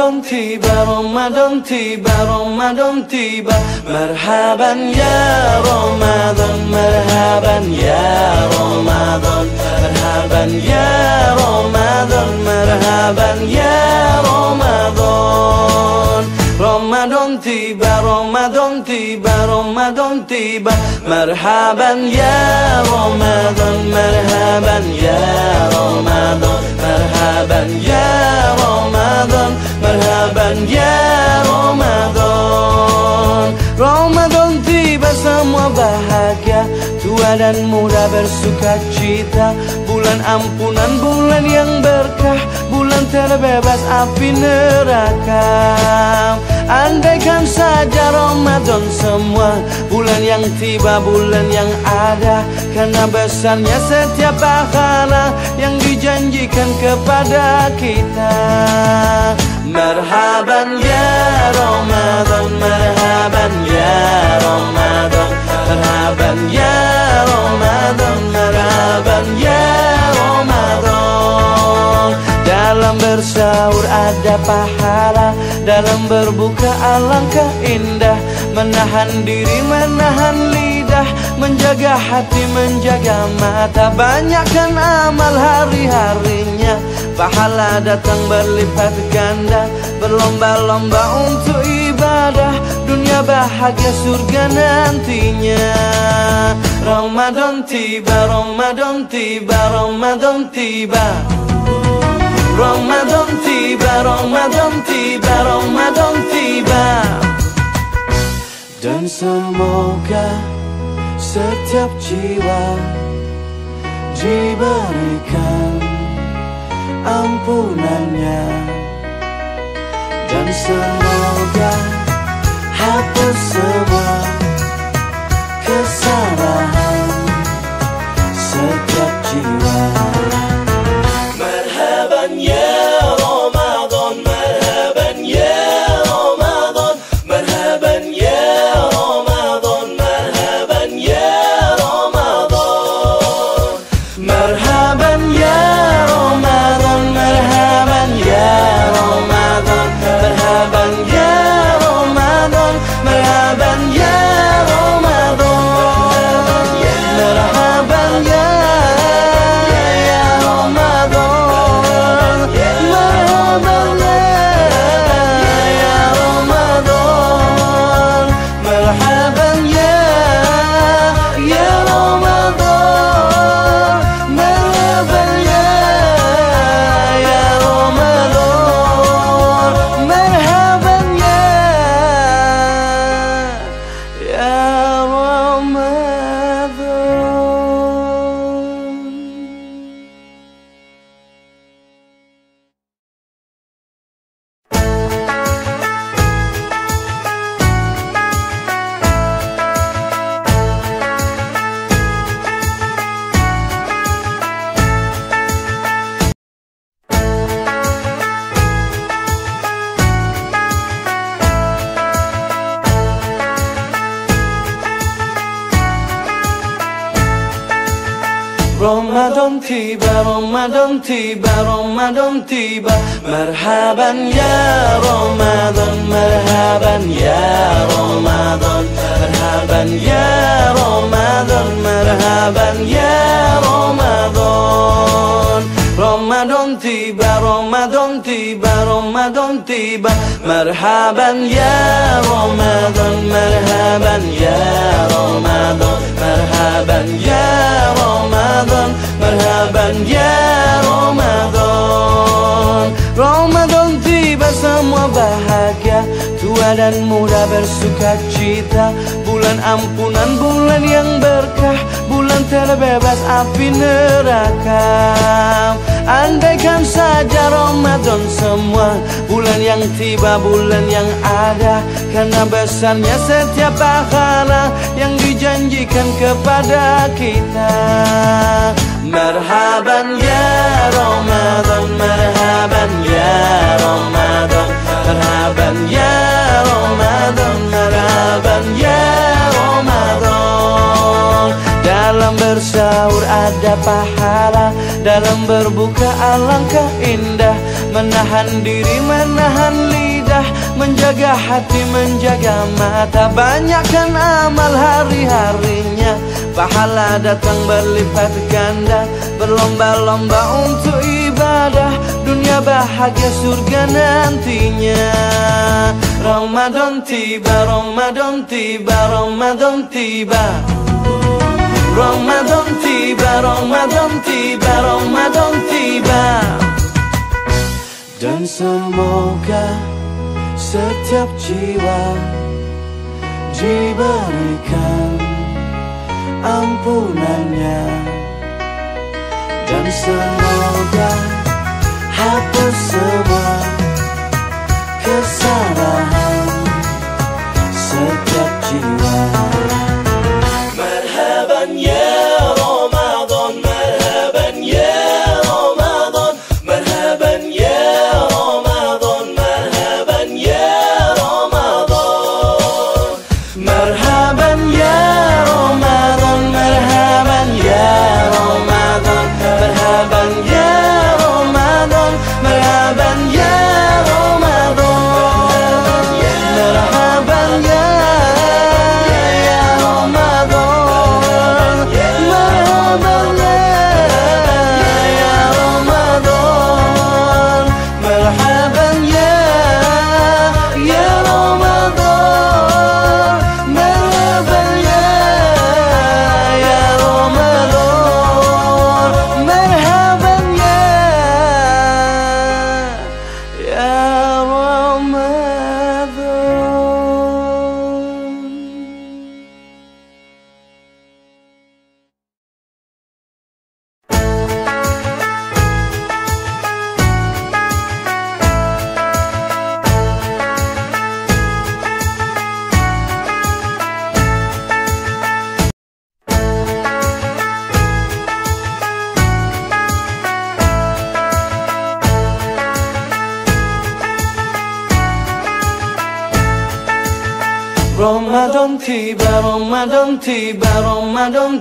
Ramadan tiba, Ramadan tiba, Ramadan tiba. Marhaban ya Ramadan, marhaban ya Ramadan, marhaban ya Ramadan, marhaban ya Ramadan. Ramadan tiba, Ramadan tiba, Ramadan tiba. Marhaban ya Ramadan, marhaban ya Ramadan, marhaban ya Ramadan, marhaban ya Ramadan. Ramadan tiba, semua bahagia, tua dan muda bersuka cita. Bulan ampunan, bulan yang berkah, bulan terbebas api neraka. Andaikan saja Ramadan semua, bulan yang tiba, bulan yang ada. Karena besarnya setiap pahala yang dijanjikan kepada kita. Marhaban ya Ramadan, marhaban ya Ramadan, marhaban ya Ramadan, marhaban ya Ramadan. Dalam bersahur ada pahala, dalam berbuka alangkah indah. Menahan diri, menahan lidah, menjaga hati, menjaga mata. Banyakkan amal hari-harinya, pahala datang berlipat ganda. Berlomba-lomba untuk ibadah, dunia bahagia surga nantinya. Ramadan tiba, Ramadan tiba, Ramadan tiba. Ramadan tiba, Ramadan tiba, Ramadan tiba. Dan semoga setiap jiwa diberikan ampunannya. Dan semoga hapus semua kesalahan setiap jiwa. Marhaban ya Ramadan, marhaban ya Ramadan, marhaban ya Ramadan, marhaban ya Ramadan. Marhaban ya Ramadan, marhaban ya Ramadan, marhaban ya Ramadan, marhaban ya Ramadan, marhaban ya Ramadan tiba, Ramadan tiba, Ramadan tiba. Marhaban ya Ramadan, marhaban ya Ramadan, marhaban ya Ramadan, marhaban ya Ramadan. Ramadan tiba, Ramadan tiba, Ramadan tiba. Marhaban ya Ramadan, marhaban ya Ramadan, marhaban ya Ramadan, marhaban ya Ramadan. Ramadan tiba, semua bahagia, tua dan muda bersuka cita. Bulan ampunan, bulan yang berkah, bulan terbebas api neraka. Andaikan saja Ramadan semua, bulan yang tiba, bulan yang ada. Karena besarnya setiap pahala yang dijanjikan kepada kita. Marhaban ya Ramadan, marhaban ya Ramadan, marhaban ya Ramadan, marhaban ya Ramadan. Dalam bersahur ada pahala, dalam berbuka alangkah indah. Menahan diri, menahan lidah, menjaga hati, menjaga mata. Banyakkan amal hari-harinya, pahala datang berlipat ganda. Berlomba-lomba untuk ibadah, dunia bahagia, surga nantinya. Ramadan tiba, Ramadan tiba, Ramadan tiba. Ramadan tiba, Ramadan tiba, Ramadan tiba. Dan semoga setiap jiwa diberikan ampunannya, dan semoga hapus semua kesalahan setiap jiwa. Marhaban ya Ramadan, marhaban ya Ramadan, marhaban ya Ramadan, marhaban ya Ramadan, marhaban ya Ramadan, marhaban ya Ramadan, marhaban ya Ramadan, marhaban ya Ramadan, marhaban ya Ramadan, marhaban ya Ramadan, marhaban ya Ramadan, marhaban ya Ramadan, marhaban ya Ramadan tiba, Ramadan tiba, Ramadan